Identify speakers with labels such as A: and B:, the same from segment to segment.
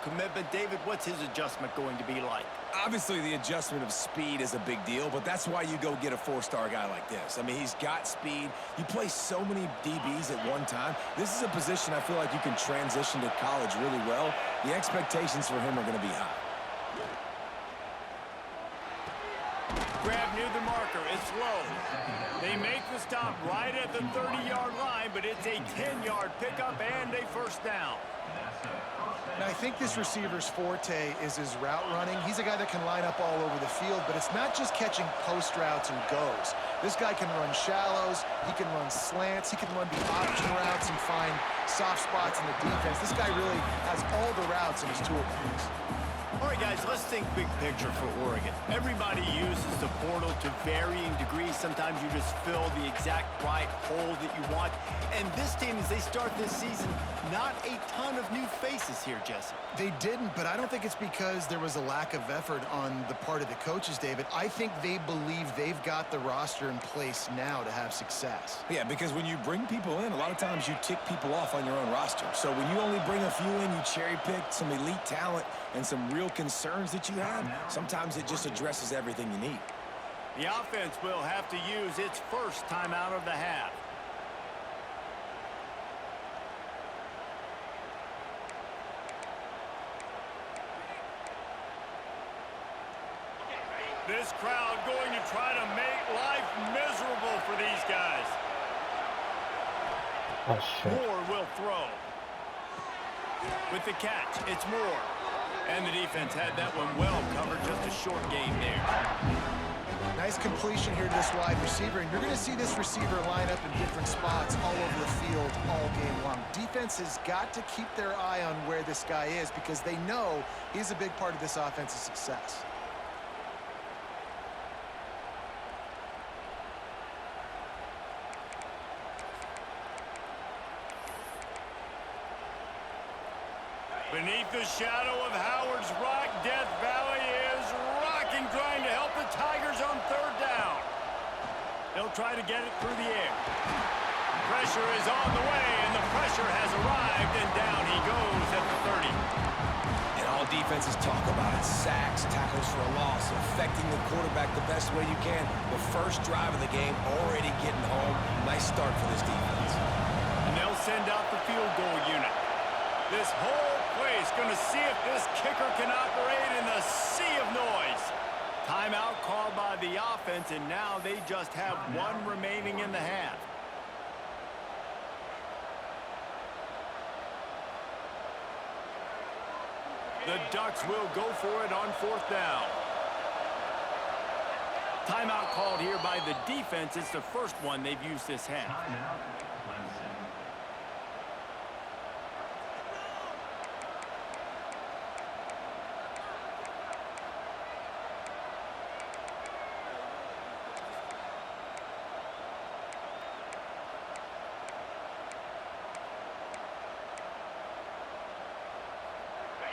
A: commitment. David, what's his adjustment going to be like?
B: Obviously, the adjustment of speed is a big deal, but that's why you go get a four-star guy like this. I mean, he's got speed. You play so many DBs at one time. This is a position I feel like you can transition to college really well. The expectations for him are going to be high.
A: Grab near the marker. It's low. They make the stop right at the 30-yard line, but it's a 10-yard pickup and a first down.
C: And I think this receiver's forte is his route running. He's a guy that can line up all over the field, but it's not just catching post routes and goes. This guy can run shallows, he can run slants, he can run the option routes and find soft spots in the defense. This guy really has all the routes in his toolbox.
A: All right, guys, let's think big picture for Oregon. Everybody uses the portal to varying degrees. Sometimes you just fill the exact right hole that you want. And this team, as they start this season, not a ton of new faces here, Jesse.
C: They didn't, but I don't think it's because there was a lack of effort on the part of the coaches, David. I think they believe they've got the roster in place now to have success.
B: Yeah, because when you bring people in, a lot of times you tick people off on your own roster. So when you only bring a few in, you cherry-pick some elite talent and some real concerns that you have, sometimes it just addresses everything you need.
A: The offense will have to use its first timeout of the half. This crowd going to try to make life miserable for these guys.
D: Oh, shit.
A: Moore will throw. With the catch, it's Moore. And the defense had that one well covered, just a short game there.
C: Nice completion here to this wide receiver, and you're going to see this receiver line up in different spots all over the field all game long. Defense has got to keep their eye on where this guy is because they know he's a big part of this offense's success.
A: Beneath the shadow of Howard's Rock, Death Valley is rocking, trying to help the Tigers on third down. They'll try to get it through the air. Pressure is on the way, and the pressure has arrived, and down he goes at the 30.
B: And all defenses talk about it. Sacks, tackles for a loss, affecting the quarterback the best way you can. The first drive of the game, already getting home. Nice start for this defense.
A: And they'll send out the field goal unit. This whole place going to see if this kicker can operate in the sea of noise. Timeout called by the offense, and now they just have one remaining in the half. The Ducks will go for it on fourth down. Timeout called here by the defense. It's the first one they've used this half.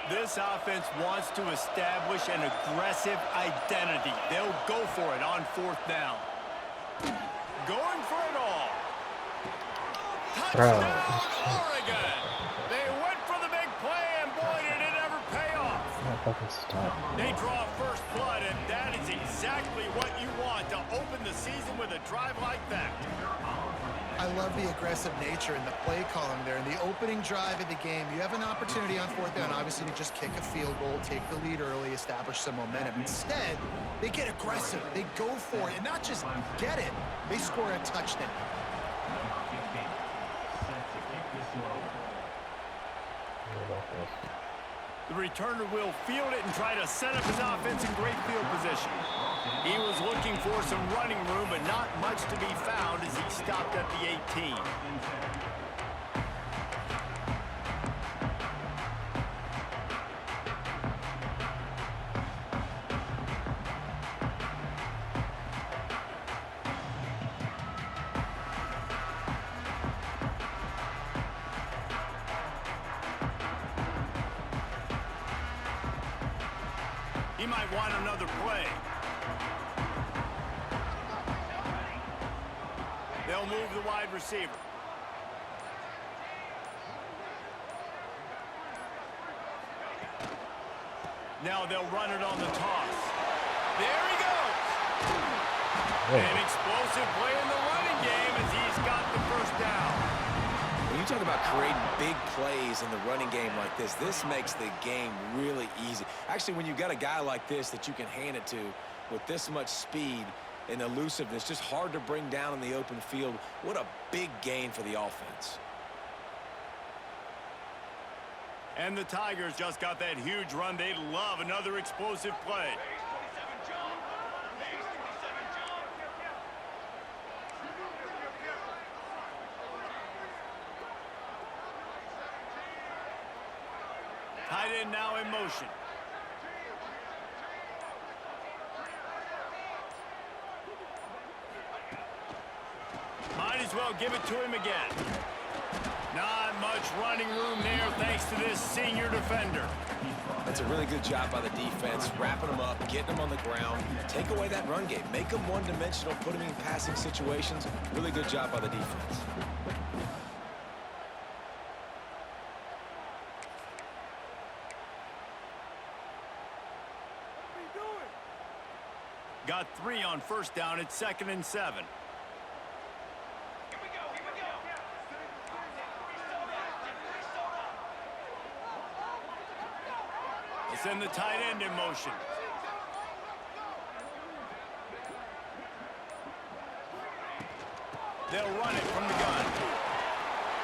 A: This offense wants to establish an aggressive identity. They'll go for it on fourth down. Going for it all. Touchdown, Oregon! They went for the big play, and boy, did it ever pay off. They draw first blood, and that is exactly what you want to open the season with a drive like that.
C: I love the aggressive nature and the play calling there. In the opening drive of the game, you have an opportunity on fourth down, obviously, to just kick a field goal, take the lead early, establish some momentum. Instead, they get aggressive. They go for it, and not just get it, they score a touchdown.
A: The returner will field it and try to set up his offense in great field position. He was looking for some running room, but not much to be found as he stopped at the 18. He might want another play. They'll move the wide receiver. Now they'll run it on the toss. There he goes.
D: Oh.
A: An explosive play in the running game as he's got the first down.
B: When you talk about creating big plays in the running game like this makes the game really easy. Actually, when you've got a guy like this that you can hand it to with this much speed and elusiveness, just hard to bring down in the open field, what a big gain for the offense.
A: And the Tigers just got that huge run. They love another explosive play. Tight end now in motion. Might as well give it to him again. Not much running room there thanks to this senior defender.
B: That's a really good job by the defense, wrapping them up, getting them on the ground. Take away that run game. Make them one-dimensional, put them in passing situations. Really good job by the defense.
A: Got 3 on first down. It's 2nd and 7. Send the tight end in motion. They'll run it from the gun.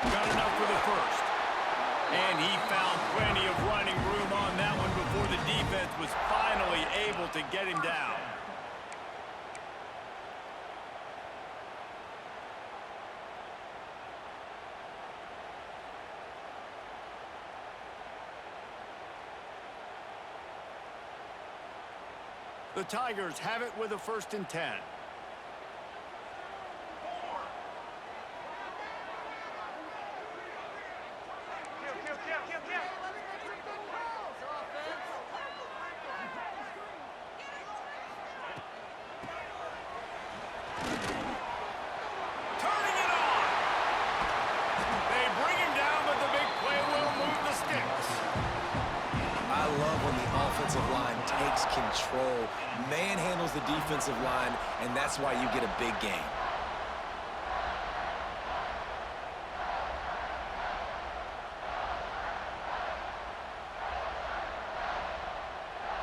A: Got enough for the first. And he found plenty of running room on that one before the defense was finally able to get him down. The Tigers have it with a 1st and 10. Turning it on. They bring him down, but the big play will move the sticks.
B: I love when the offensive line takes control, manhandles the defensive line, and that's why you get a big game.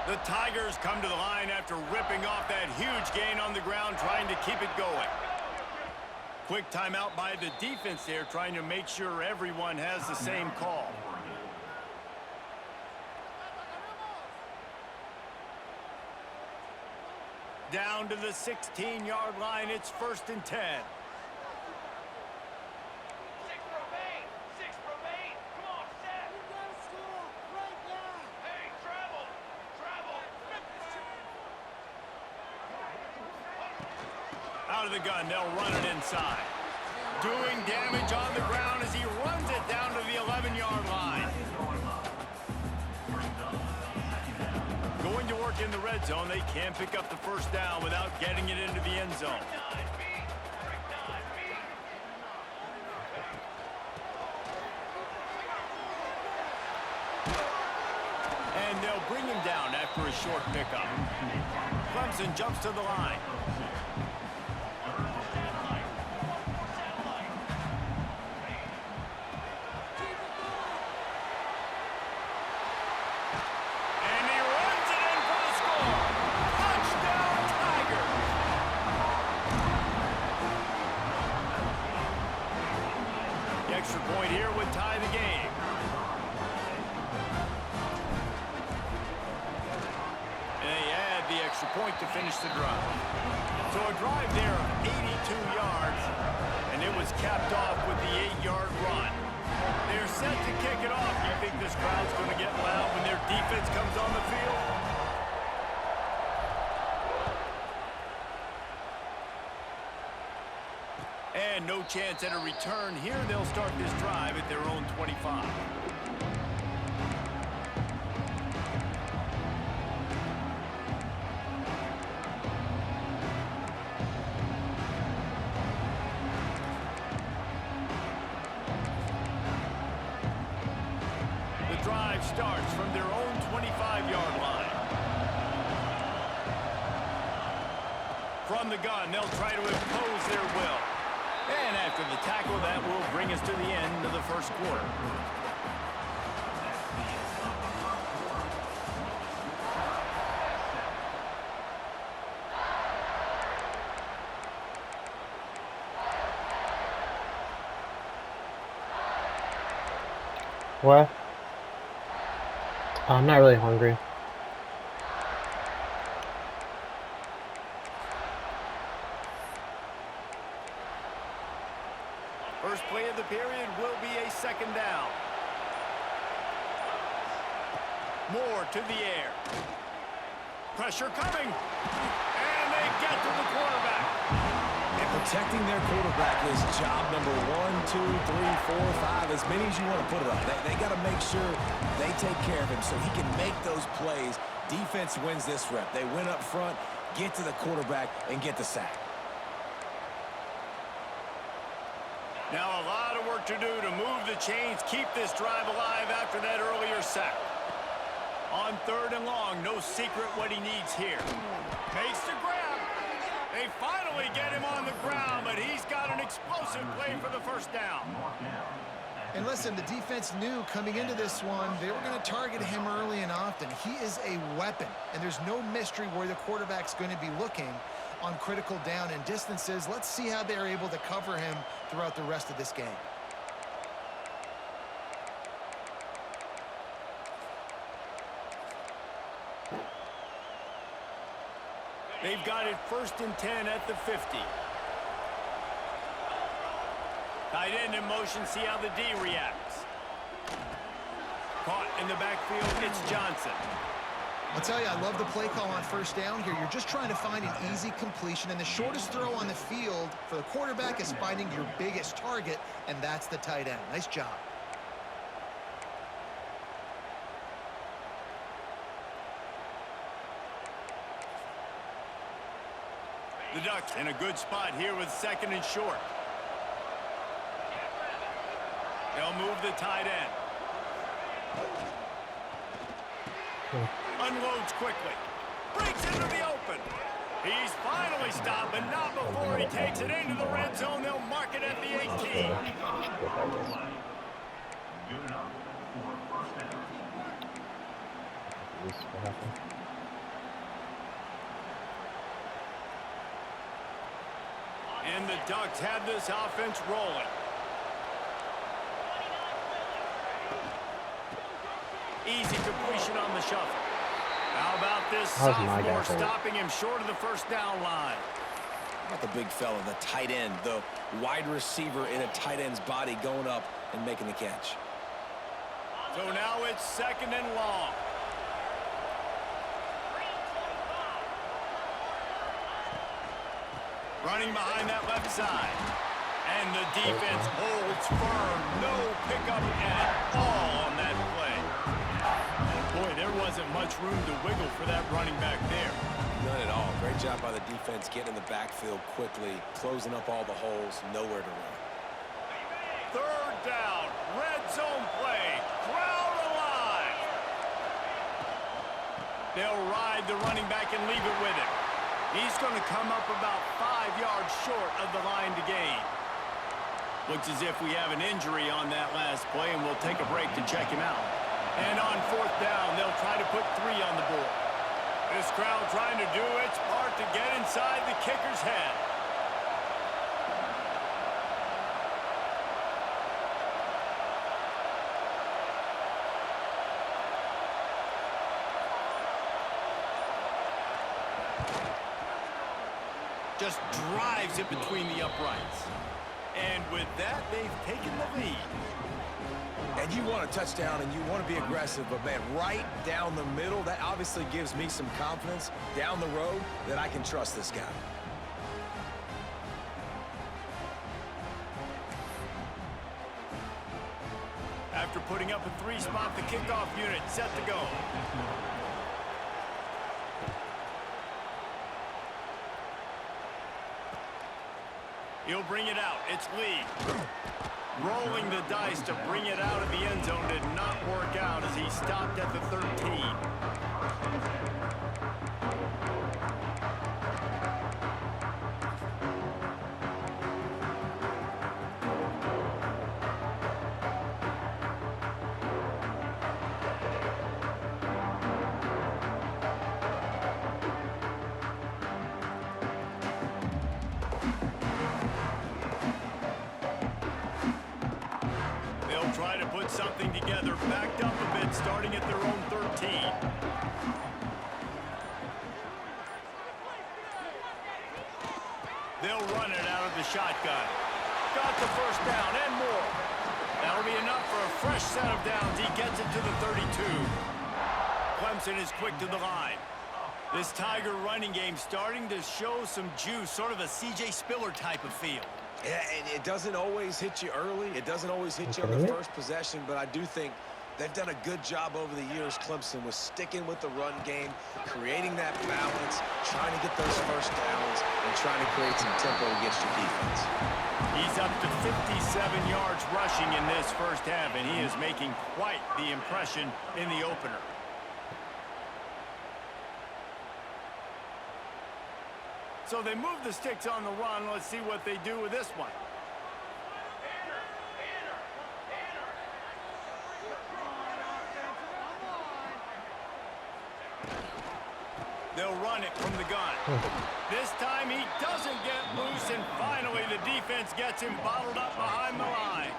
A: The Tigers come to the line after ripping off that huge gain on the ground, trying to keep it going. Quick timeout by the defense there, trying to make sure everyone has the same call. Down to the 16-yard line. It's 1st and 10.
E: 6 remain. 6 remain. Come on, set. You gotta score right now. Hey, travel. Travel.
A: Out of the gun, they'll run it inside. Doing damage on the ground as he runs it down to the 11-yard line. Going to work in the red zone. They can't pick up the first down without getting it into the end zone. And they'll bring him down after a short pickup. Clemson jumps to the line. Extra point here would tie the game. And they add the extra point to finish the drive. So a drive there of 82 yards, and it was capped off with the 8-yard run. They're set to kick it off. You think this crowd's going to get loud when their defense comes on the field? And no chance at a return here. They'll start this drive at their own 25. The drive starts from their own 25-yard line. from the gun. They'll try to impose their will. And after the tackle, that will bring us to the end of the first quarter.
D: What? I'm not really hungry.
A: First play of the period will be a second down. Moore to the air. Pressure coming. And they get to the quarterback.
B: And protecting their quarterback is job number 1, 2, 3, 4, 5, as many as you want to put it up. They got to make sure they take care of him so he can make those plays. Defense wins this rep. They win up front, get to the quarterback, and get the sack.
A: Now a lot of work to do to move the chains, keep this drive alive after that earlier sack. On 3rd and long, no secret what he needs here. Makes the grab. They finally get him on the ground, but he's got an explosive play for the first down.
C: And listen, the defense knew coming into this one, they were going to target him early and often. He is a weapon, and there's no mystery where the quarterback's going to be looking on critical down and distances. Let's see how they're able to cover him throughout the rest of this game.
A: They've got it 1st and 10 at the 50. Tight end in motion, see how the D reacts. Caught in the backfield, it's Johnson.
C: I'll tell you, I love the play call on 1st down here. You're just trying to find an easy completion, and the shortest throw on the field for the quarterback is finding your biggest target, and that's the tight end. Nice job.
A: The Ducks in a good spot here with 2nd and short. They'll move the tight end. Unloads quickly. Breaks into the open. He's finally stopped, but not before he takes it into the red zone. They'll mark it at the 18. And the Ducks have this offense rolling. Easy completion on the shuffle. How about this sophomore stopping him short of the 1st down line?
B: How about the big fella, the tight end, the wide receiver in a tight end's body going up and making the catch.
A: So now it's 2nd and long. Running behind that left side. And the defense holds firm. No pickup at all on that play. Boy, there wasn't much room to wiggle for that running back there.
B: None at all. Great job by the defense getting in the backfield quickly, closing up all the holes, nowhere to run.
A: 3rd down, red zone play, crowd alive. They'll ride the running back and leave it with him. He's going to come up about 5 yards short of the line to gain. Looks as if we have an injury on that last play, and we'll take a break to check him out. And on 4th down, they'll try to put 3 on the board. This crowd trying to do its part to get inside the kicker's head. Just drives it between the uprights. And with that, they've taken the lead.
B: And you want a touchdown and you want to be aggressive, but man, right down the middle, that obviously gives me some confidence down the road that I can trust this guy.
A: After putting up a 3-spot, the kickoff unit set to go. He'll bring it out. It's Lee. Rolling the dice to bring it out of the end zone did not work out as he stopped at the 13. starting at their own 13. They'll run it out of the shotgun. Got the first down and more. That'll be enough for a fresh set of downs. He gets it to the 32. Clemson is quick to the line. This Tiger running game starting to show some juice, sort of a C.J. Spiller type of feel.
B: Yeah, and it doesn't always hit you early. It doesn't always hit you on the first possession, but I do think they've done a good job over the years, Clemson, with sticking with the run game, creating that balance, trying to get those first downs, and trying to create some tempo against your defense.
A: He's up to 57 yards rushing in this first half, and he is making quite the impression in the opener. So they move the sticks on the run. Let's see what they do with this one. They'll run it from the gun. This time he doesn't get loose, and finally the defense gets him bottled up behind the line.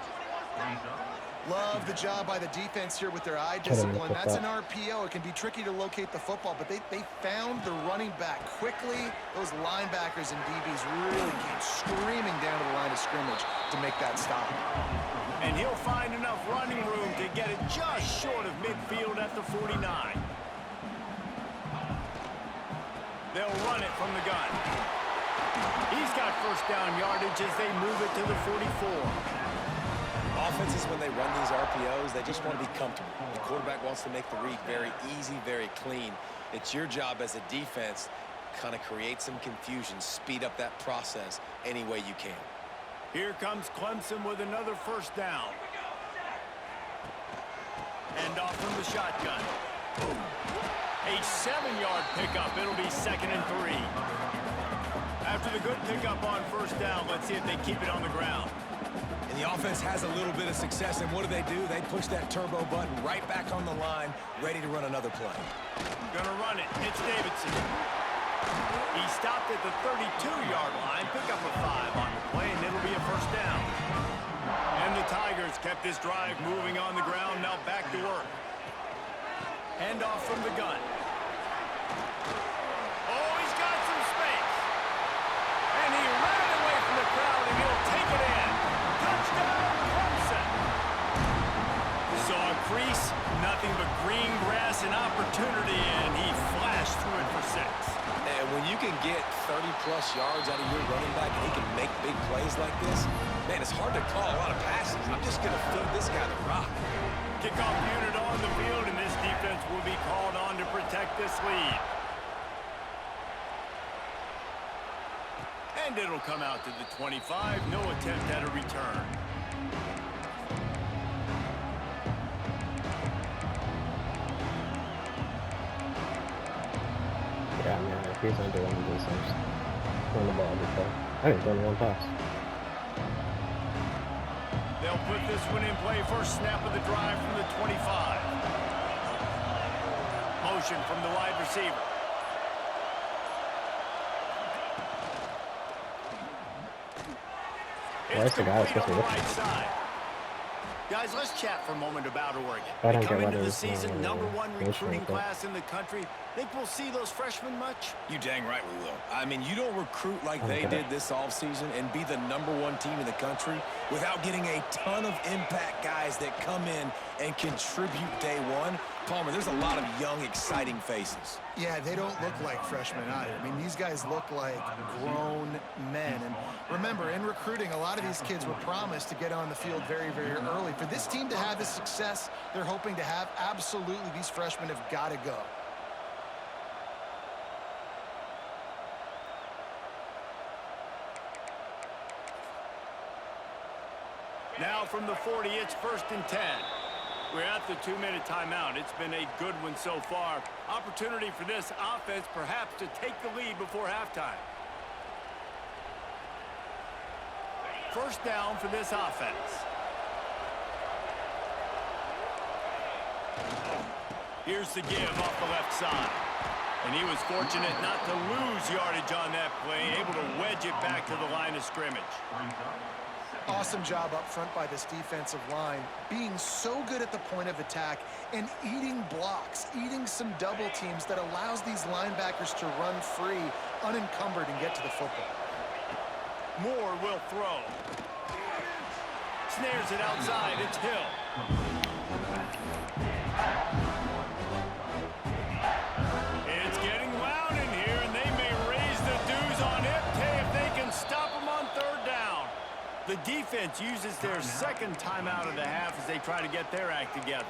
C: Love the job by the defense here with their eye discipline. That's an RPO. It can be tricky to locate the football, but they found the running back quickly. Those linebackers and DBs really came screaming down to the line of scrimmage to make that stop.
A: And he'll find enough running room to get it just short of midfield at the 49. They'll run it from the gun. He's got first down yardage as they move it to the 44.
B: Offenses, when they run these RPOs, they just want to be comfortable. The quarterback wants to make the read very easy, very clean. It's your job as a defense to kind of create some confusion, speed up that process any way you can.
A: Here comes Clemson with another first down. And off from the shotgun. A 7-yard pickup. It'll be 2nd and 3. After the good pickup on first down, let's see if they keep it on the ground.
B: And the offense has a little bit of success, and what do? They push that turbo button right back on the line, ready to run another play.
A: Gonna run it. It's Davidson. He stopped at the 32-yard line, pick up a 5 on the play, and it'll be a first down. And the Tigers kept this drive moving on the ground, now back to work. Hand off from the gun. Oh, he's got some space. And he ran away from the crowd, and he'll take it in. Touchdown, Clemson. Saw a crease, nothing but green grass and opportunity, and he flashed through it for 6.
B: And when you can get 30-plus yards out of your running back and he can make big plays like this, man, it's hard to call a lot of passes. I'm just going to feed this guy the rock.
A: Kickoff unit on the field, and this defense will be called on to protect this lead. And it'll come out to the 25. No attempt at a return.
D: Yeah, man, if he's under one of these things, run the ball before. I didn't run one pass.
A: They'll put this one in play. First snap of the drive from the 25. Motion from the wide receiver.
D: Where's the guy that's supposed to
A: on the
D: look?
A: right side. Guys, let's chat for a moment about Oregon.
D: I
A: They
D: don't
A: come
D: get
A: into
D: why
A: the
D: there's
A: season
D: no
A: #1
D: motion
A: recruiting
D: like that.
A: class in the country. Think we'll see those freshmen much?
B: You dang right we will. I mean, you don't recruit like they did this offseason and be the #1 team in the country without getting a ton of impact guys that come in and contribute day one. Palmer, there's a lot of young, exciting faces.
C: Yeah, they don't look like freshmen either. I mean, these guys look like grown men. And remember, in recruiting, a lot of these kids were promised to get on the field very, very early. For this team to have the success they're hoping to have, absolutely, these freshmen have got to go.
A: Now from the 40, it's 1st and 10. We're at the 2-minute timeout. It's been a good one so far. Opportunity for this offense perhaps to take the lead before halftime. First down for this offense. Here's the give off the left side. And he was fortunate not to lose yardage on that play, able to wedge it back to the line of scrimmage.
C: Awesome job up front by this defensive line, being so good at the point of attack and eating blocks, eating some double teams that allows these linebackers to run free, unencumbered, and get to the football.
A: Moore will throw. Snares it outside. It's Hill. It's getting loud in here, and they may raise the dues on Iptay if they can stop him on third down. The defense uses their second timeout of the half as they try to get their act together.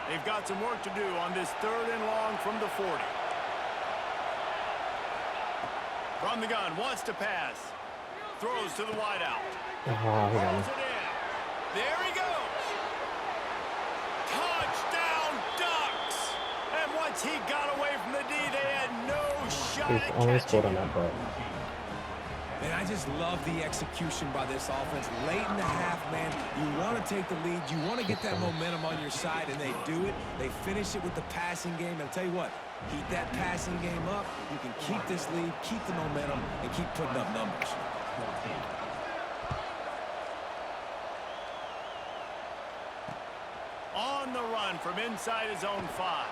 A: They've got some work to do on this 3rd and long from the 40. From the gun, wants to pass. Throws to the wideout. Throws it in. There he goes. Touchdown Ducks! And once he got away from the D, they had no shot
D: He's
A: at
D: only
A: catching
D: scored on
A: him.
D: that play.
B: Man, I just love the execution by this offense. Late in the half, man, you want to take the lead. You want to get that momentum on your side, and they do it. They finish it with the passing game. And I'll tell you what, keep that passing game up. You can keep this lead, keep the momentum, and keep putting up numbers.
A: On the run from inside his own 5.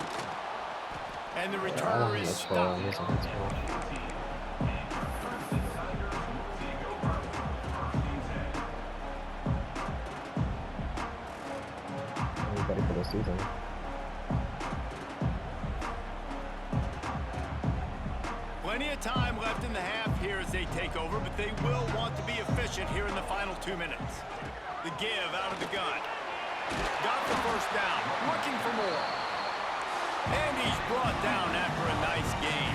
A: And the returner is stopped.
D: Ready for the season.
A: Plenty of time left in the half here as they take over, but they will want to be efficient here in the final 2 minutes. The give out of the gun. Got the first down, looking for more. And he's brought down after a nice gain.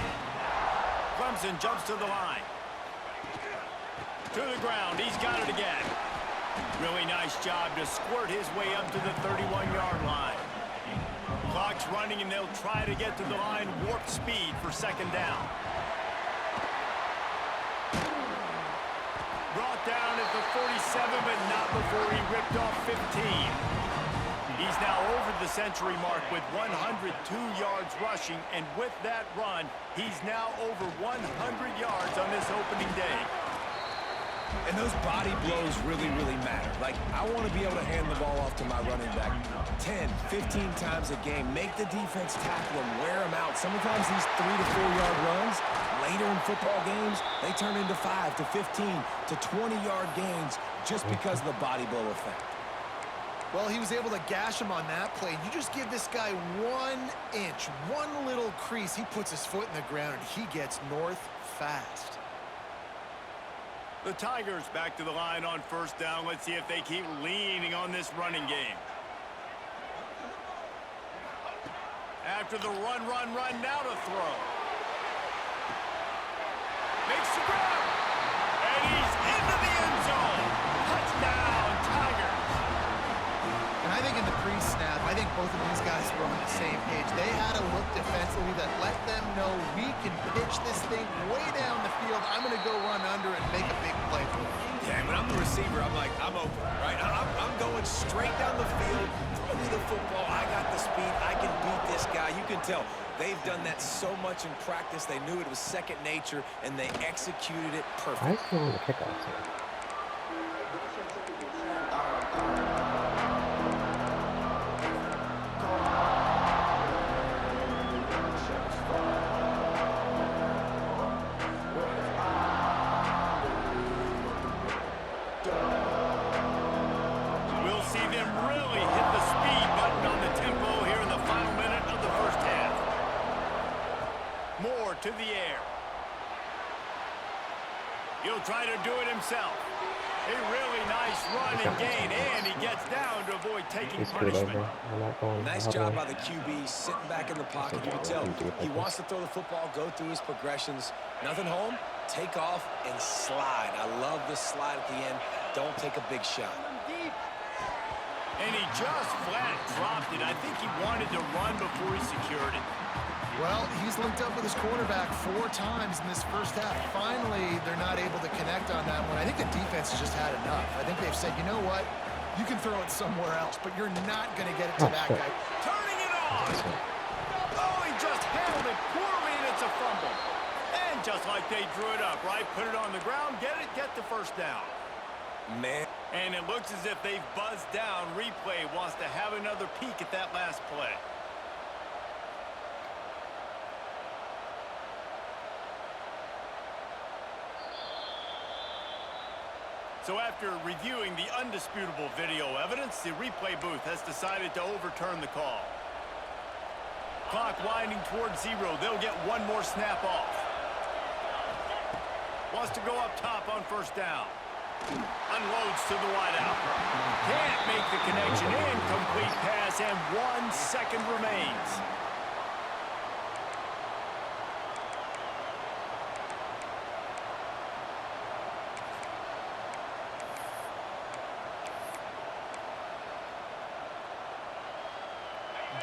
A: Clemson jumps to the line. To the ground, he's got it again. Really nice job to squirt his way up to the 31-yard line. Clock's running, and they'll try to get to the line warp speed for 2nd down. Brought down at the 47, but not before he ripped off 15. He's now over the century mark with 102 yards rushing, and with that run, he's now over 100 yards on this opening day.
B: And those body blows really, really matter. Like, I want to be able to hand the ball off to my running back 10, 15 times a game. Make the defense tackle him, wear him out. Sometimes these 3 to 4 yard runs, later in football games, they turn into 5 to 15 to 20-yard gains just because of the body blow effect.
C: Well, he was able to gash him on that play. You just give this guy 1 inch, one little crease, he puts his foot in the ground, and he gets north fast.
A: The Tigers back to the line on 1st down. Let's see if they keep leaning on this running game. After the run, now to throw. Makes the grab. And he's into the end zone. Touchdown, Tigers.
C: And I think in the pre-snap, I think both of these guys were on the same page. They had a look defensively that let them know we can pitch this thing way down the field. I'm going to go run under and make a big play for it.
B: Yeah, when I'm the receiver, I'm like, I'm open, right? I'm going straight down the field, throw me the football. I got the speed. I can beat this guy. You can tell they've done that so much in practice. They knew it was second nature, and they executed it
D: Why
B: perfectly.
D: is he on the kickoff team?
A: We'll see them really hit the speed button on the tempo here in the final minute of the 1st half. Moore to the air. He'll try to do it himself. A really nice run and gain, and he gets down to avoid taking
D: He's screwed
A: punishment.
D: over. I'm not going.
B: Nice job by the QB, sitting back in the pocket. You can tell he wants to throw the football, go through his progressions. Nothing home, take off, and slide. I love the slide at the end. Don't take a big shot.
A: And he just flat dropped it. I think he wanted to run before he secured it.
C: Well, he's linked up with his quarterback 4 times in this 1st half. Finally, they're not able to connect on that one. I think the defense has just had enough. I think they've said, you know what? You can throw it somewhere else, but you're not going to get it to
D: Oh,
C: that
D: shit.
C: guy.
A: Turning it on. Oh, he just handled it poorly, and it's a fumble. And just like they drew it up, right? Put it on the ground, get the first down.
B: Man.
A: And it looks as if they've buzzed down. Replay wants to have another peek at that last play. So after reviewing the undisputable video evidence, the replay booth has decided to overturn the call. Clock winding towards 0. They'll get one more snap off. Wants to go up top on first down. Unloads to the wideout. Can't make the connection. Incomplete pass, and 1 second remains.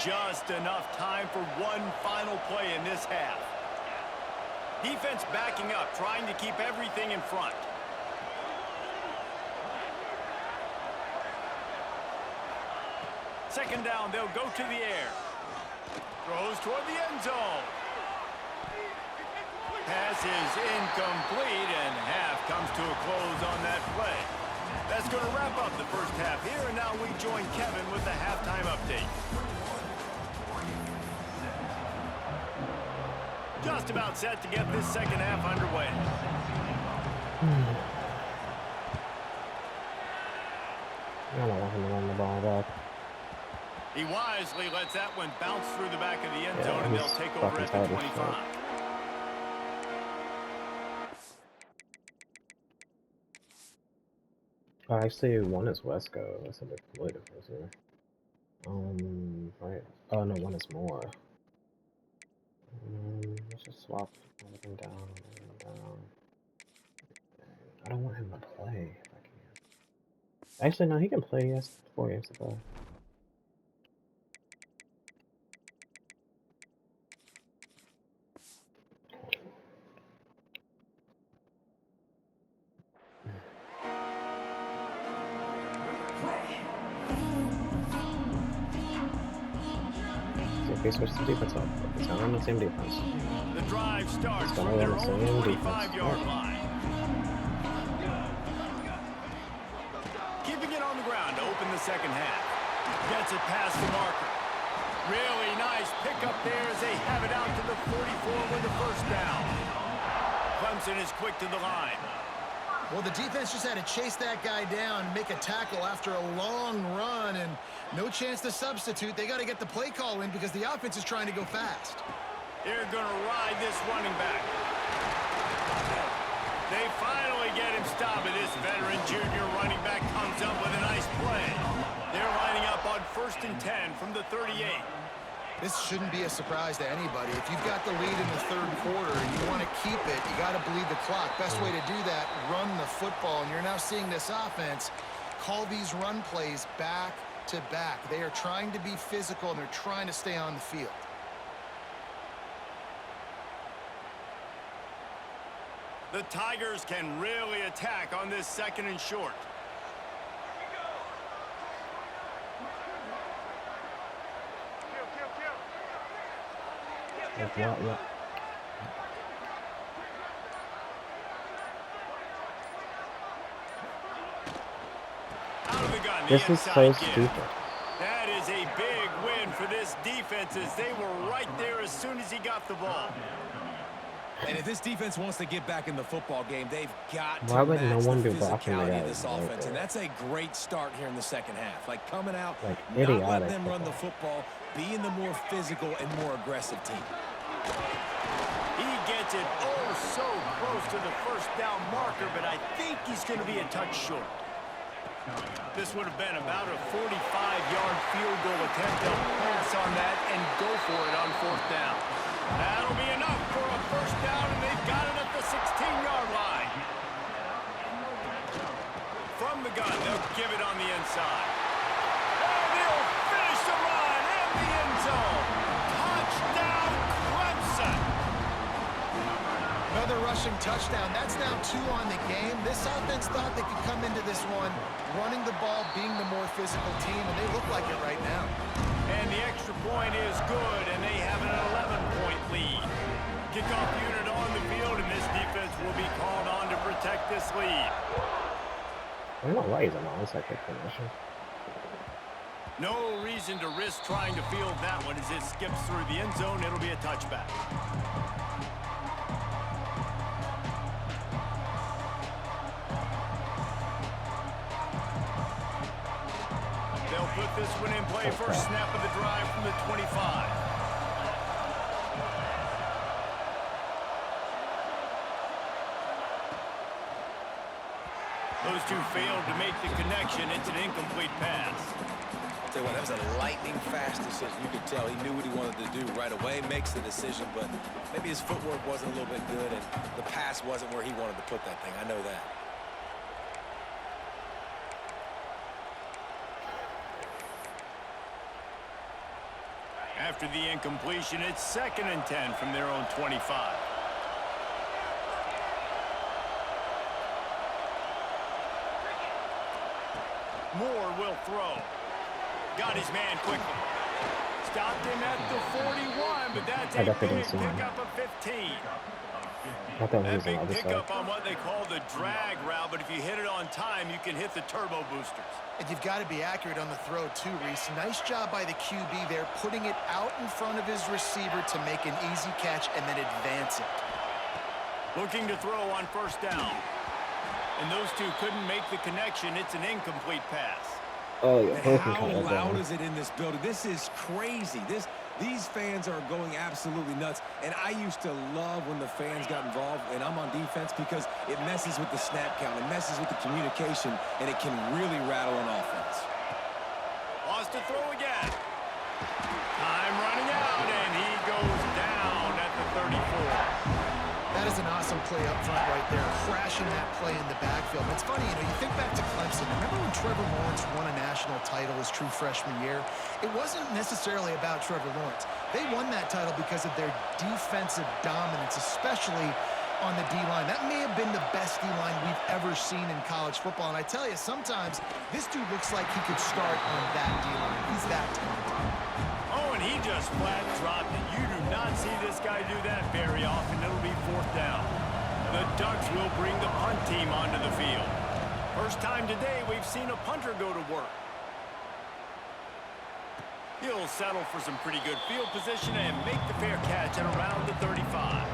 A: Just enough time for one final play in this half. Defense backing up, trying to keep everything in front. Second down, they'll go to the air. Throws toward the end zone. Pass is incomplete, and half comes to a close on that play. That's going to wrap up the first half here, and now we join Kevin with the halftime update. Just about set to get this second half underway.
D: I don't want him to run the ball back.
A: He wisely lets that one bounce through the back of the end
D: Yeah,
A: zone, and
D: he's
A: they'll take over
D: fucking
A: at the
D: tired as
A: 25.
D: shit. Oh, actually, one is Wesco. That's a completely difference here. Right. Oh no, one is more. Let's just swap everything down, everything down. I don't want him to play if I can. Actually, no, he can play. He has 4 games to play. If they switch the defense up, it's not on the same defense.
A: The drive starts
D: It's gonna
A: from their
D: run the
A: own
D: same
A: 45-yard
D: defense.
A: line. Keeping it on the ground to open the second half. Gets it past the marker. Really nice pickup there as they have it out to the 44 with the first down. Clemson is quick to the line.
C: Well, the defense just had to chase that guy down, make a tackle after a long run, and no chance to substitute. They got to get the play call in because the offense is trying to go fast.
A: They're going to ride this running back. They finally get him stopped, and this veteran junior running back comes up with a nice play. They're lining up on 1st and 10 from the 38.
C: This shouldn't be a surprise to anybody. If you've got the lead in the third quarter and you want to keep it, you got to bleed the clock. Best way to do that, run the football. And you're now seeing this offense call these run plays back to back. They are trying to be physical, and they're trying to stay on the field.
A: The Tigers can really attack on this 2nd and short.
D: Yeah.
A: Out of the gun, the
D: This is
A: inside
D: so
A: give.
D: stupid.
A: That is a big win for this defense as they were right there as soon as he got the ball.
B: And if this defense wants to get back in the football game, they've got
D: Why
B: to
D: would no
B: match
D: one
B: the
D: be blocking the
B: physicality
D: guy
B: of this
D: right
B: offense.
D: there?
B: And that's a great start here in the second half. Like coming out,
D: Like,
B: not letting
D: idiotic
B: them run the
D: football.
B: football, being the more physical and more aggressive team.
A: He gets it so close to the first down marker, but I think he's going to be a touch short. This would have been about a 45-yard field goal attempt. They'll pass on that and go for it on 4th down. That'll be enough for a first down, and they've got it at the 16-yard line. From the gun, they'll give it on the inside. And they'll finish the run in the end zone. Touchdown, Clemson.
C: No Another rushing touchdown. That's now 2 on the game. This offense thought they could come into this one running the ball, being the more physical team, and they look like it right now.
A: And the extra point is good, and they have an 11-point lead. Kickoff unit on the field, and this defense will be called on to protect this lead.
D: I don't know why he's an onside kick position.
A: No reason to risk trying to field that one as it skips through the end zone. It'll be a touchback. They'll put this one in play. First snap of the drive from the 25. Those two failed to make the connection. It's an incomplete pass.
B: I'll tell you what, that was a lightning-fast decision. You could tell he knew what he wanted to do right away, makes the decision, but maybe his footwork wasn't a little bit good, and the pass wasn't where he wanted to put that thing. I know that.
A: After the incompletion, it's 2nd and 10 from their own 25. Moore will throw. Got his man quickly. Stopped him at the 41, but that's a big pickup of 15. That big pickup on what they call the drag route, but if you hit it on time, you can hit the turbo boosters.
C: And you've got to be accurate on the throw too, Reese. Nice job by the QB there, putting it out in front of his receiver to make an easy catch and then advance it.
A: Looking to throw on first down. And those two couldn't make the connection. It's an incomplete pass.
D: Oh, yeah.
B: How loud is it in this building? This is crazy. These fans are going absolutely nuts. And I used to love when the fans got involved, and I'm on defense, because it messes with the snap count. It messes with the communication, and it can really rattle an offense.
A: Wants to throw again. Time running out, and he goes down at the 34.
C: That is an awesome play up front right there, crashing that play in the backfield. It's funny, you think back to Clemson. Remember when Trevor Lawrence won a national title his true freshman year? It wasn't necessarily about Trevor Lawrence. They won that title because of their defensive dominance, especially on the D-line. That may have been the best D-line we've ever seen in college football. And I tell you, sometimes this dude looks like he could start on that D-line. He's that talented.
A: Oh, and he just flat dropped it. You do not see this guy do that very often. It'll be 4th down. The Ducks will bring the punt team onto the field. First time today we've seen a punter go to work. He'll settle for some pretty good field position and make the fair catch at around the 35.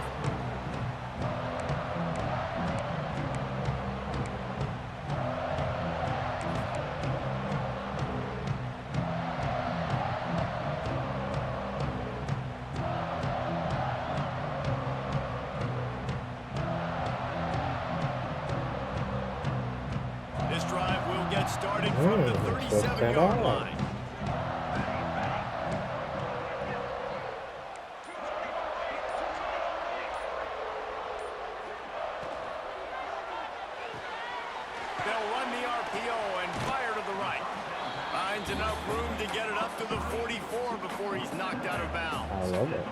A: This drive will get started from the 37-yard line. They'll run the RPO and fire to the right. Finds enough room to get it up to the 44 before he's knocked out of bounds.
D: I love it.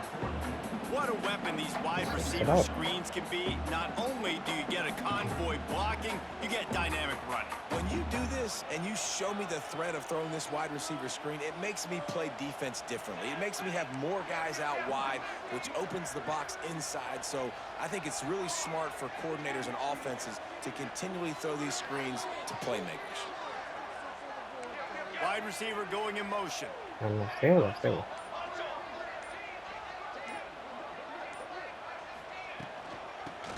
A: What a weapon these wide receiver screens can be. Not only do you get a convoy blocking, you get dynamic running.
B: When you do this and you show me the threat of throwing this wide receiver screen, it makes me play defense differently. It makes me have more guys out wide, which opens the box inside. So I think it's really smart for coordinators and offenses to continually throw these screens to playmakers.
A: Wide receiver going in motion.
D: Stay.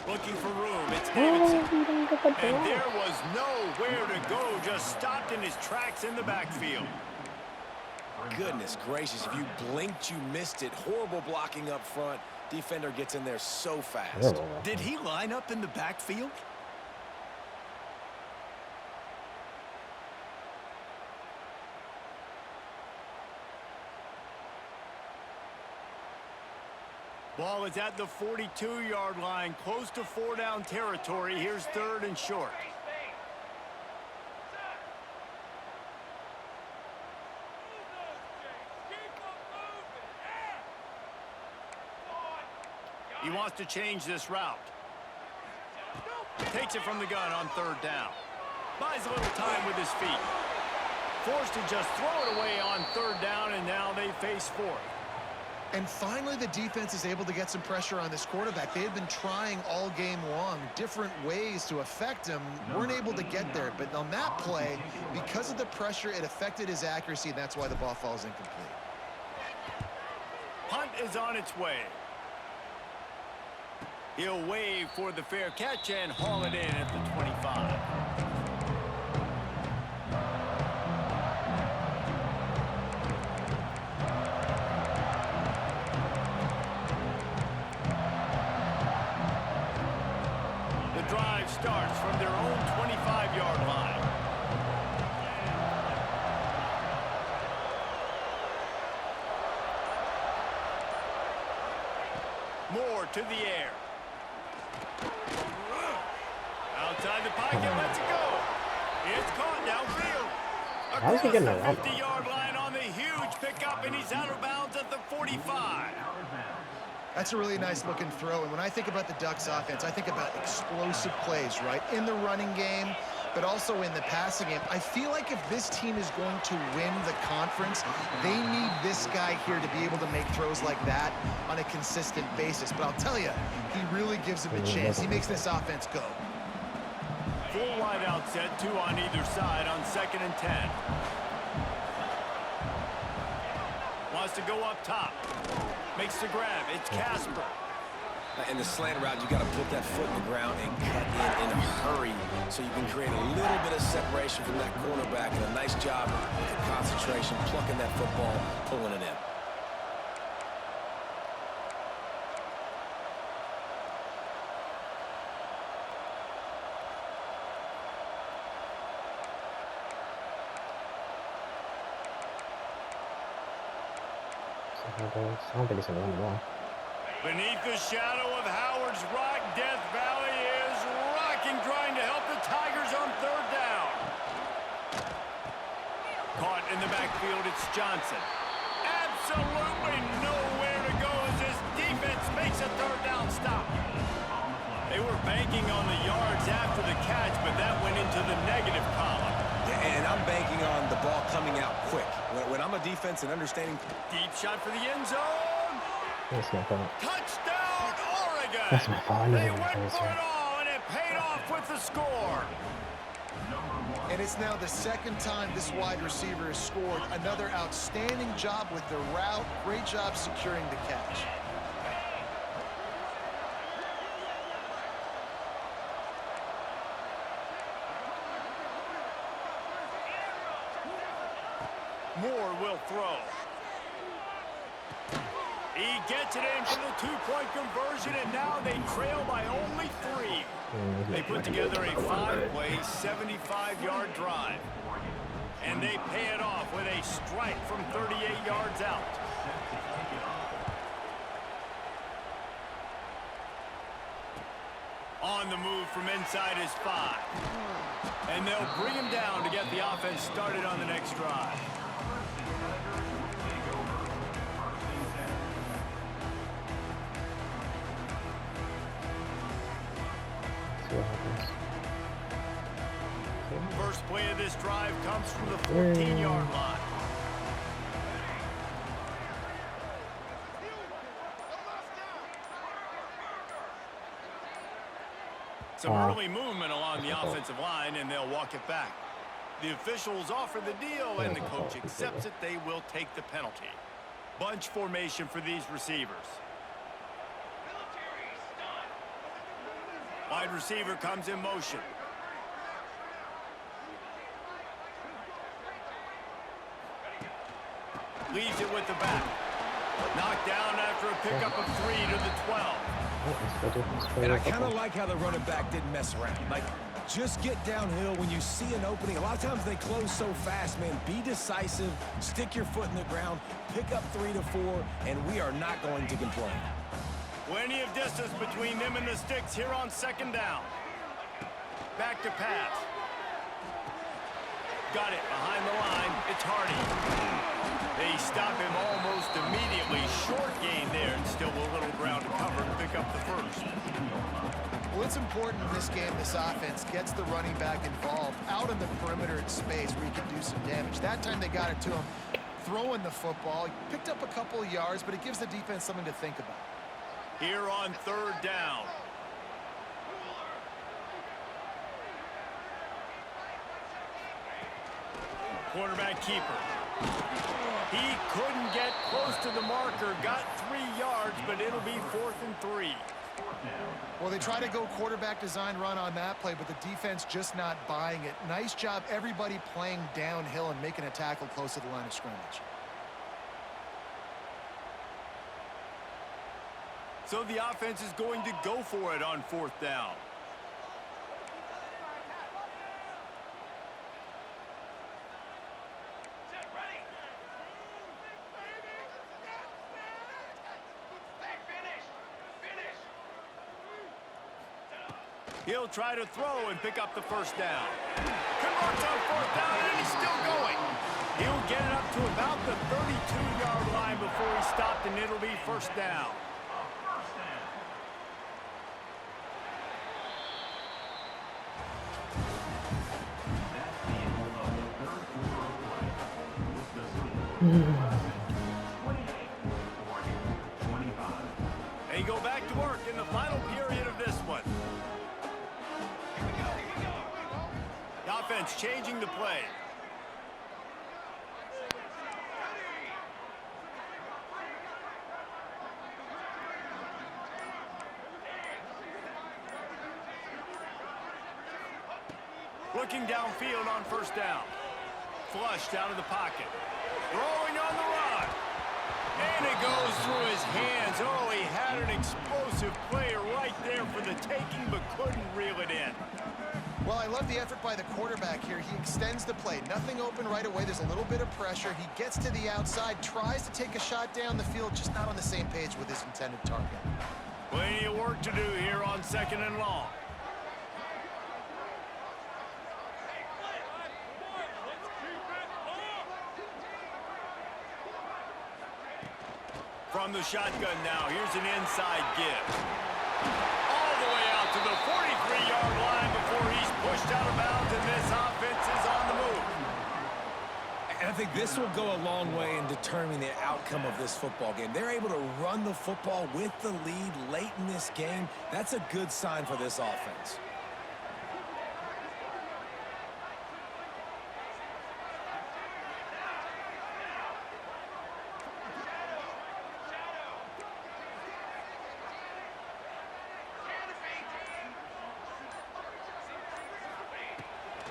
A: Looking for room. It's Davidson. And there was nowhere to go. Just stopped in his tracks in the backfield.
B: Goodness gracious, if you blinked, you missed it. Horrible blocking up front. Defender gets in there so fast.
A: Did he line up in the backfield? Ball is at the 42-yard line, close to 4-down territory. Here's 3rd and short. He wants to change this route. takes it from the gun on third down. Buys a little time with his feet. Forced to just throw it away on third down, and now they face fourth.
C: And finally, the defense is able to get some pressure on this quarterback. They had been trying all game long different ways to affect him. Weren't able to get there. But on that play, because of the pressure, it affected his accuracy, and that's why the ball falls incomplete.
A: Punt is on its way. He'll wave for the fair catch and haul it in at the 25. The drive starts from their own 25-yard line. Moore to the air. Outside the pocket, lets it go. It's caught downfield.
D: How is he getting
A: Across
D: around
A: the 50-yard line on the huge pickup, and he's out of bounds at the 45.
C: That's a really nice looking throw. And when I think about the Ducks offense, I think about explosive plays, right? In the running game, but also in the passing game. I feel like if this team is going to win the conference, they need this guy here to be able to make throws like that on a consistent basis. But I'll tell you, he really gives him a chance. He makes this offense go.
A: Full wide out set, two on either side on 2nd and 10. Wants to go up top. Makes the grab. It's Casper.
B: In the slant route, you got to put that foot in the ground and cut in a hurry so you can create a little bit of separation from that cornerback. And a nice job with the concentration, plucking that football, pulling it in.
D: I don't think he's gonna run the ball.
A: Beneath the shadow of Howard's rock, Death Valley is rocking, trying to help the Tigers on third down. Caught in the backfield, it's Johnson. Absolutely nowhere to go as this defense makes a third down stop. They were banking on the yards after the catch, but that went into the negative column.
B: And I'm banking on the ball coming out quick. When I'm a defense and understanding...
A: Deep shot for the end zone.
D: That's my fault.
A: Touchdown, Oregon.
D: That's my fault.
A: They went for it all, and it paid off with the score.
C: And it's now the second time this wide receiver has scored. Another outstanding job with the route. Great job securing the catch.
A: Moore will throw. He gets it in for the two-point conversion, and now they trail by only 3. They put together a 5-play, 75-yard drive. And they pay it off with a strike from 38 yards out. On the move from inside his 5. And they'll bring him down to get the offense started on the next drive. First play of this drive comes from the 14-yard line. Some early movement along the offensive line, and they'll walk it back. The officials offer the deal, and the coach accepts it. They will take the penalty. Bunch formation for these receivers. Wide receiver comes in motion. Leaves it with the back. Knocked down after a pickup of 3 to the 12.
B: And I kind of like how the running back didn't mess around. Like, just get downhill when you see an opening. A lot of times they close so fast, man. Be decisive, stick your foot in the ground, pick up 3 to 4, and we are not going to complain.
A: Plenty of distance between them and the sticks here on 2nd down. Back to pass. Got it behind the line. It's Hardy. They stop him almost immediately. 3 short gain there, and still a little ground to cover to pick up the first.
C: 2nd Well, it's important in this game this offense gets the running back involved out in the perimeter in space where he can do some damage. That time they got it to him throwing the football. He picked up a couple of yards, but it gives the defense something to think about.
A: Here on third down. Quarterback keeper. He couldn't get close to the marker. Got 3 yards, but it'll be 4th and 3.
C: Well, they try to go quarterback design run on that play, but the defense just not buying it. Nice job, everybody playing downhill and making a tackle close to the line of scrimmage.
A: So the offense is going to go for it on 4th down.
E: Set, ready. Hey, finish. Finish.
A: He'll try to throw and pick up the first down. Converts on 4th down, and he's still going. He'll get it up to about the 32-yard line before he stopped, and it'll be 1st down. They go back to work in the final period of this one. The offense changing the play. Looking downfield on 1st down. Flushed out of the pocket. Throwing on the run. And it goes through his hands. Oh, he had an explosive player right there for the taking, but couldn't reel it in.
C: Well, I love the effort by the quarterback here. He extends the play. Nothing open right away. There's a little bit of pressure. He gets to the outside, tries to take a shot down the field, just not on the same page with his intended target.
A: Plenty of work to do here on 2nd and long. From the shotgun now, here's an inside give. All the way out to the 43-yard line before he's pushed out of bounds, and this offense is on the move.
B: And I think this will go a long way in determining the outcome of this football game. They're able to run the football with the lead late in this game. That's a good sign for this offense.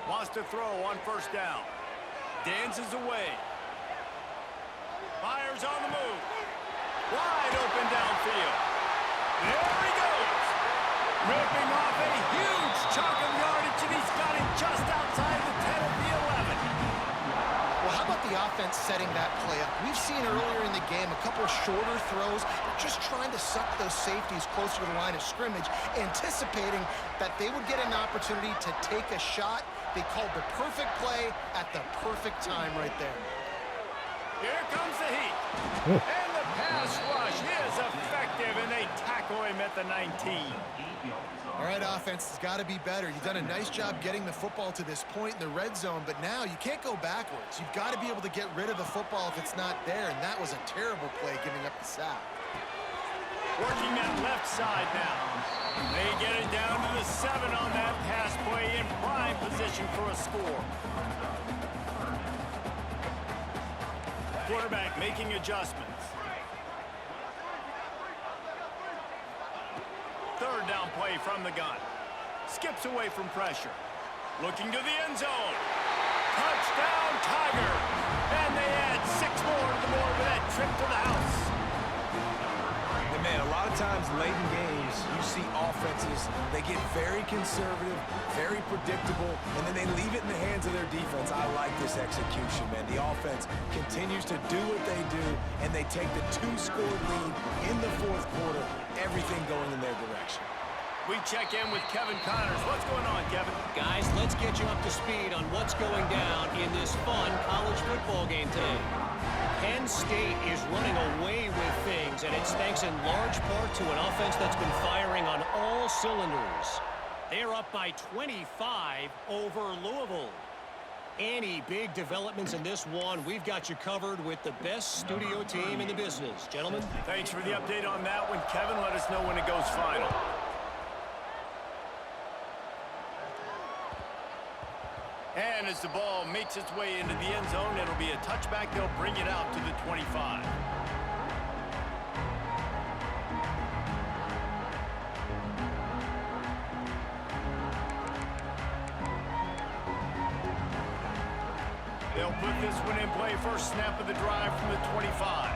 A: Wants to throw on 1st down. Dances away. Fires on the move. Wide open downfield. There he goes. Ripping off a huge chunk of yardage, and he's got it just outside the 10 of the 11.
C: Well, how about the offense setting that play up? We've seen earlier in the game a couple of shorter throws. They're just trying to suck those safeties closer to the line of scrimmage, anticipating that they would get an opportunity to take a shot. They called the perfect play at the perfect time right there.
A: Here comes the heat. And the pass rush is effective, and they tackle him at the 19.
C: All right, offense has got to be better. You've done a nice job getting the football to this point in the red zone, but now you can't go backwards. You've got to be able to get rid of the football if it's not there, and that was a terrible play giving up the sack.
A: Working that left side now. They get it down to the 7 on that pass play in prime position for a score. Quarterback making adjustments. 3rd down play from the gun. Skips away from pressure. Looking to the end zone. Touchdown Tigers! And they add 6 more to the board with that trip to the house.
B: And man, a lot of times late in games, you see offenses, they get very conservative, very predictable, and then they leave it in the hands of their defense. I like this execution, man. The offense continues to do what they do, and they take the 2-score lead in the 4th quarter, everything going in their direction.
A: We check in with Kevin Connors. What's going on, Kevin?
F: Guys, let's get you up to speed on what's going down in this fun college football game today. Penn State is running away with things, and it's thanks in large part to an offense that's been firing on all cylinders. They're up by 25 over Louisville. Any big developments in this one, we've got you covered with the best studio team in the business. Gentlemen.
A: Thanks for the update on that one, Kevin. Let us know when it goes final. And as the ball makes its way into the end zone, it'll be a touchback. They'll bring it out to the 25. They'll put this one in play. First snap of the drive from the 25.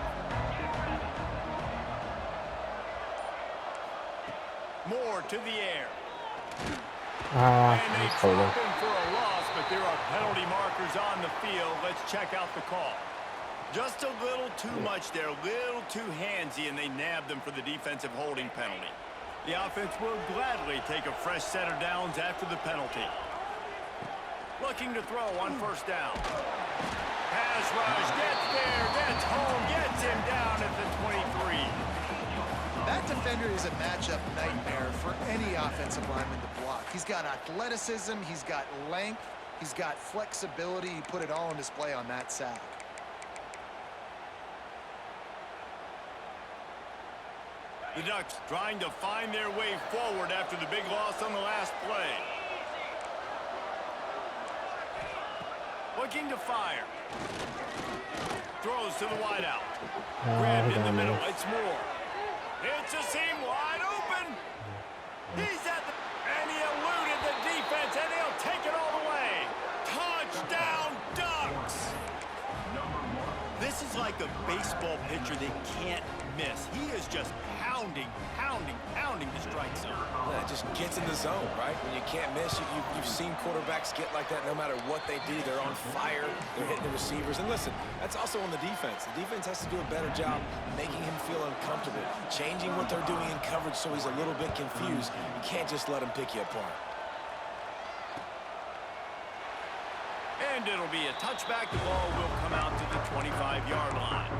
A: Moore to the air. And they drop him for a loss, but there are penalty markers on the field. Let's check out the call. Just a little too much there, a little too handsy, and they nabbed them for the defensive holding penalty. The offense will gladly take a fresh set of downs after the penalty. Looking to throw on first down. Pass rush, gets there, gets home, gets him down at the 23.
C: That defender is a matchup nightmare for any offensive lineman to block. He's got athleticism, he's got length, he's got flexibility. He put it all on display on that sack.
A: The Ducks trying to find their way forward after the big loss on the last play. Looking to fire. Throws to the wideout. Grabbed in the middle. It's Moore. It's a seam wide open. He's at the... And he eluded the defense, and he'll take it all the way. Touchdown, Ducks! This is like a baseball pitcher they can't miss. He is just pounding the strike zone.
B: Yeah, it just gets in the zone, right? When you can't miss, you've seen quarterbacks get like that no matter what they do. They're on fire. They're hitting the receivers. And listen, that's also on the defense. The defense has to do a better job making him feel uncomfortable, changing what they're doing in coverage so he's a little bit confused. You can't just let him pick you apart.
A: And it'll be a touchback. The ball will come out to the 25-yard line.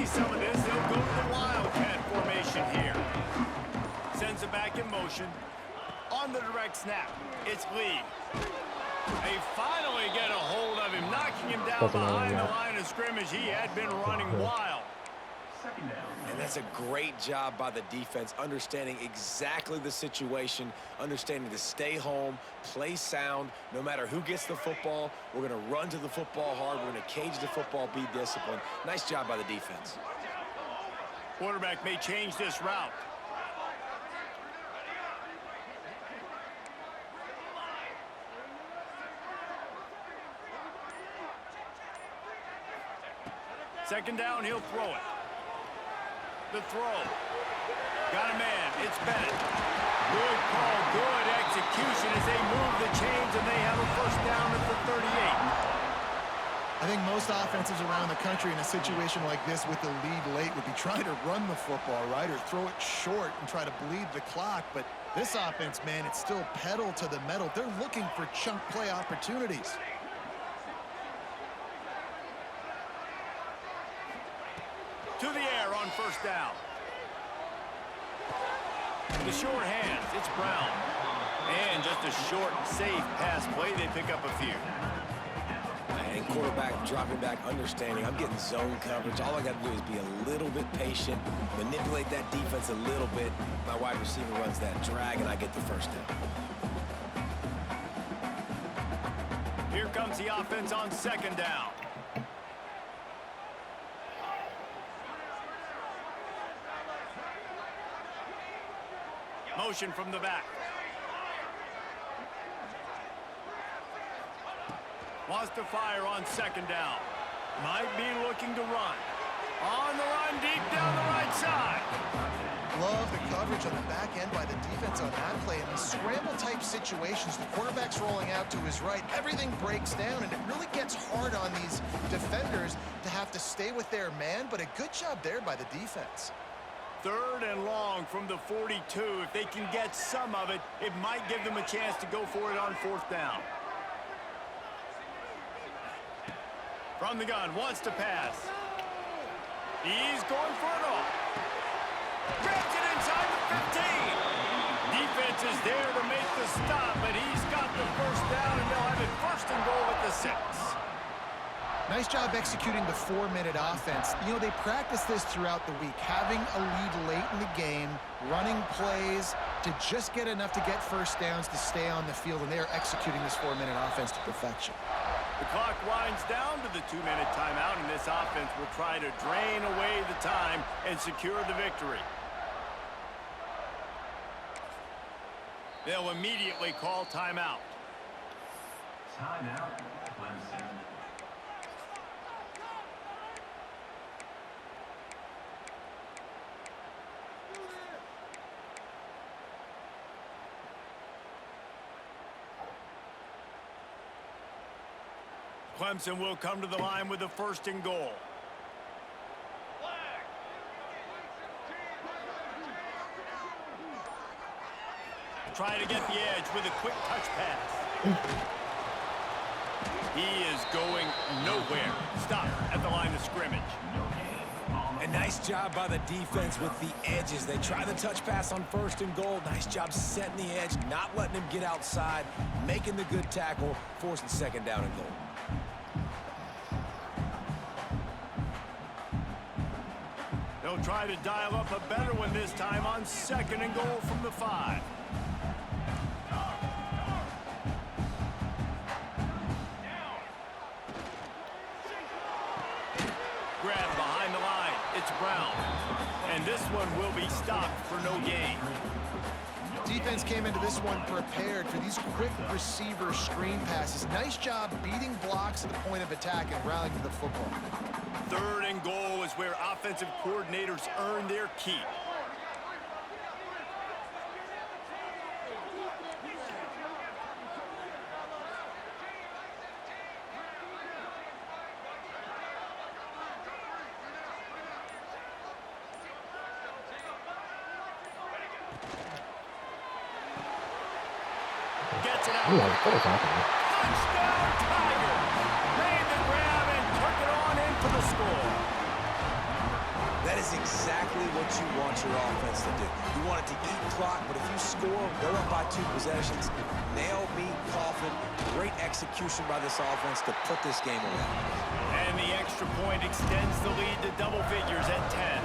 A: Some of this, they'll go to the Wildcat formation here. Sends it back in motion. On the direct snap, it's Lee. They finally get a hold of him, knocking him down behind the line of scrimmage. He had been running wild.
B: And that's a great job by the defense, understanding exactly the situation, understanding to stay home, play sound. No matter who gets the football, we're going to run to the football hard. We're going to cage the football, be disciplined. Nice job by the defense.
A: Quarterback may change this route. Second down, he'll throw it. The throw. Got a man. It's Bennett. Good call, good execution as they move the chains, and they have a first down at the 38.
C: I think most offenses around the country in a situation like this with the lead late would be trying to run the football, right, or throw it short and try to bleed the clock. But this offense, man, it's still pedal to the metal. They're looking for chunk play opportunities.
A: To the air on first down. The short hands, it's Brown. And just a short, safe pass play. They pick up a few.
B: And quarterback dropping back, understanding I'm getting zone coverage. All I got to do is be a little bit patient, manipulate that defense a little bit. My wide receiver runs that drag, and I get the first down.
A: Here comes the offense on second down. Motion from the back. Wants to fire on second down. Might be looking to run. On the run deep down the right side.
C: Love the coverage on the back end by the defense on that play. In these scramble-type situations, the quarterback's rolling out to his right. Everything breaks down, and it really gets hard on these defenders to have to stay with their man, but a good job there by the defense.
A: 3rd and long from the 42. If they can get some of it, it might give them a chance to go for it on 4th down. From the gun, wants to pass. He's going for it all. Grabs it inside the 15. Defense is there to make the stop, but he's got the 1st down, and they'll have it 1st and goal at the 6.
C: Nice job executing the 4-minute offense. You know, they practice this throughout the week, having a lead late in the game, running plays to just get enough to get 1st downs to stay on the field, and they are executing this 4-minute offense to perfection.
A: The clock winds down to the 2-minute timeout, and this offense will try to drain away the time and secure the victory. They'll immediately call timeout.
E: Timeout, Clemson.
A: Clemson will come to the line with the 1st and goal. Trying to get the edge with a quick touch pass. He is going nowhere. Stop at the line of scrimmage.
B: A nice job by the defense with the edges. They try the touch pass on 1st and goal. Nice job setting the edge, not letting him get outside, making the good tackle, forcing 2nd down and goal.
A: They'll try to dial up a better one this time on 2nd and goal from the 5. Grab behind the line. It's Brown. And this one will be stopped for no gain.
C: Defense came into this one prepared for these quick receiver screen passes. Nice job beating blocks at the point of attack and rallying to the football.
A: 3rd and goal is where offensive coordinators earn their keep. Gets it out.
D: What is happening?
A: Touchdown, Tigers! Made the grab and took it on in for the score.
B: That is exactly what you want your offense to do. You want it to eat clock, but if you score, go up by 2 possessions, nail, meet, coffin. Great execution by this offense to put this game away.
A: And the extra point extends the lead to double figures at 10.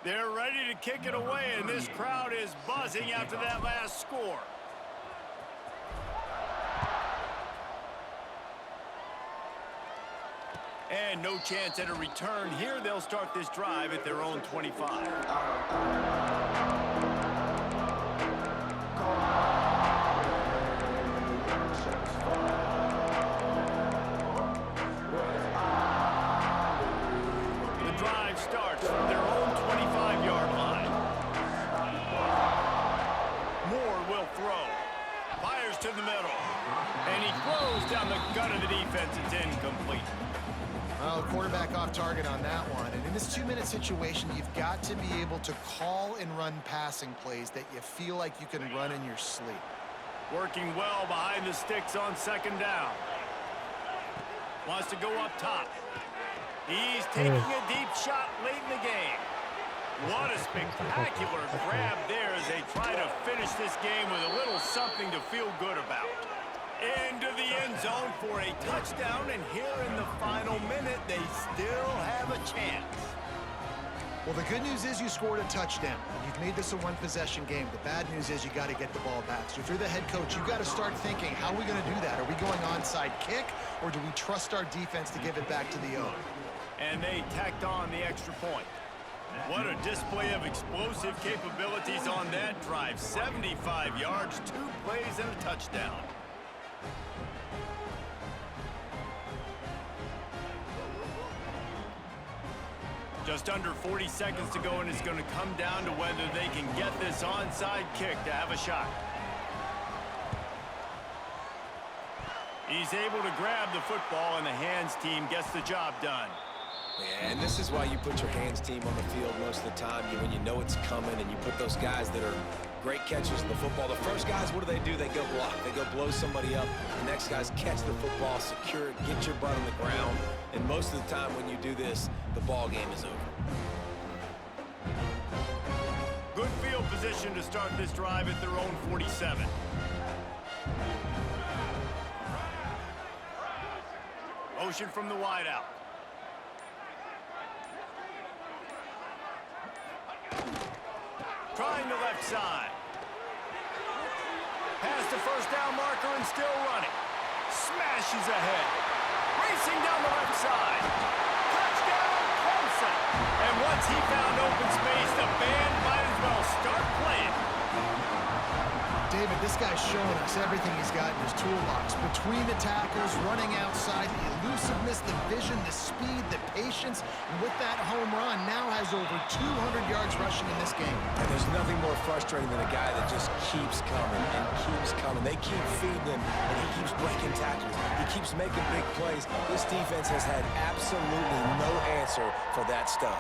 A: They're ready to kick it away, and this crowd is buzzing after that last score. And no chance at a return here. They'll start this drive at their own 25. To the middle. And he throws down the gut of the defense. It's incomplete.
C: Well, the quarterback off target on that one. And in this 2-minute situation, you've got to be able to call and run passing plays that you feel like you can run in your sleep.
A: Working well behind the sticks on 2nd down. Wants to go up top. He's taking a deep shot late in the game. What a spectacular grab there as they try to finish this game with a little something to feel good about. Into the end zone for a touchdown, and here in the final minute, they still have a chance.
C: Well, the good news is you scored a touchdown. You've made this a 1-possession game. The bad news is you got to get the ball back. So if you're the head coach, you've got to start thinking, how are we going to do that? Are we going onside kick, or do we trust our defense to give it back to the O?
A: And they tacked on the extra point. What a display of explosive capabilities on that drive. 75 yards, 2 plays, and a touchdown. Just under 40 seconds to go, and it's going to come down to whether they can get this onside kick to have a shot. He's able to grab the football, and the hands team gets the job done.
B: Yeah, and this is why you put your hands team on the field most of the time. When you know it's coming, and you put those guys that are great catchers of the football. The first guys, what do? They go block. They go blow somebody up. The next guys catch the football, secure it, get your butt on the ground. And most of the time when you do this, the ball game is over.
A: Good field position to start this drive at their own 47. Motion from the wideout. Trying the left side. Past the first down marker and still running. Smashes ahead. Racing down the left side. Touchdown, Clemson. And once he found open space, the band might as well start playing.
C: David, this guy's showing us everything he's got in his toolbox. Between the tackles, running outside, the elusiveness, the vision, the speed, the patience. And with that home run, now has over 200 yards rushing in this game.
B: And there's nothing more frustrating than a guy that just keeps coming and keeps coming. They keep feeding him, and he keeps breaking tackles. He keeps making big plays. This defense has had absolutely no answer for that stud.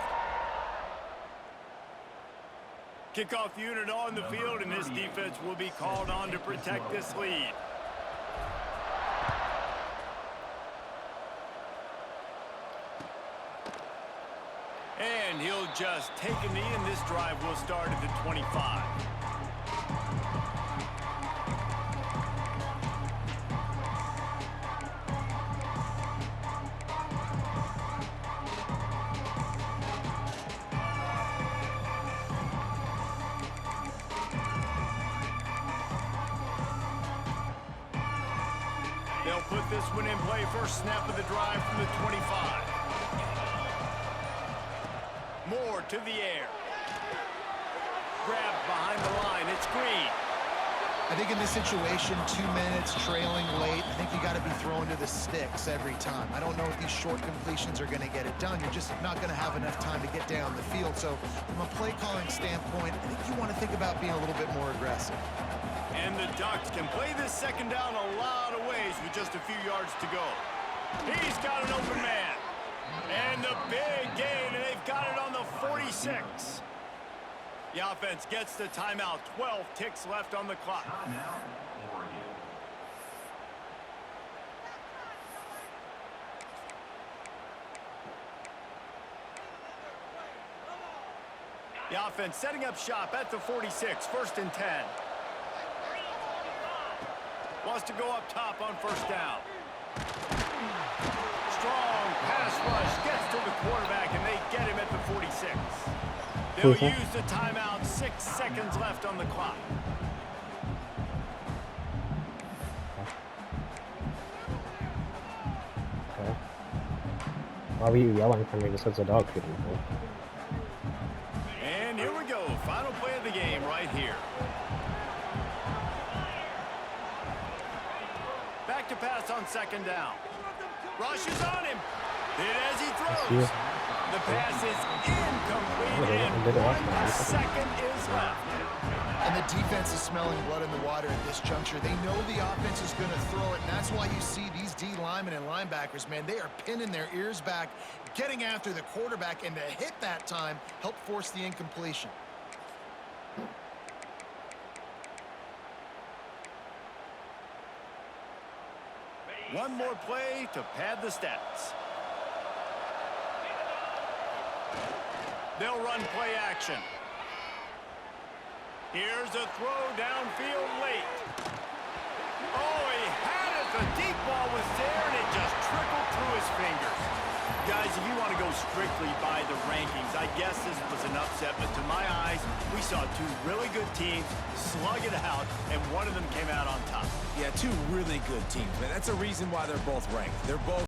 A: Kickoff unit on the field, and this defense will be called on to protect this lead. And he'll just take a knee, and this drive will start at the 25. They'll put this one in play. First snap of the drive from the 25. Moore to the air. Grabbed behind the line. It's Green.
C: I think in this situation, 2 minutes, trailing late, I think you got to be throwing to the sticks every time. I don't know if these short completions are going to get it done. You're just not going to have enough time to get down the field. So from a play calling standpoint, I think you want to think about being a little bit more aggressive.
A: And the Ducks can play this second down a lot of ways with just a few yards to go. He's got an open man. And the big gain, and they've got it on the 46. The offense gets the timeout. 12 ticks left on the clock. The offense setting up shop at the 46. First and 10. Wants to go up top on first down. Strong pass rush gets to the quarterback, and they get him at the 46. They'll use the timeout. 6 seconds left on the clock.
D: Okay. Why were you yelling for me just as a dog feeding me?
A: And here we go. Final play of the game right here. Back to pass on second down. Rushes on him. Hit as he throws. The pass is incomplete, and 1 second is left.
C: And the defense is smelling blood in the water at this juncture. They know the offense is going to throw it, and that's why you see these D linemen and linebackers, man, they are pinning their ears back, getting after the quarterback, and to hit that time, help force the incompletion.
A: One more play to pad the stats. They'll run play action. Here's a throw downfield late. Oh, he had it. The deep ball was there, and it just trickled through his fingers. Guys, if you want to go strictly by the rankings, I guess this was an upset, but to my eyes, we saw two really good teams slug it out, and one of them came out on top.
B: Yeah, two really good teams, man. That's a reason why they're both ranked. They're both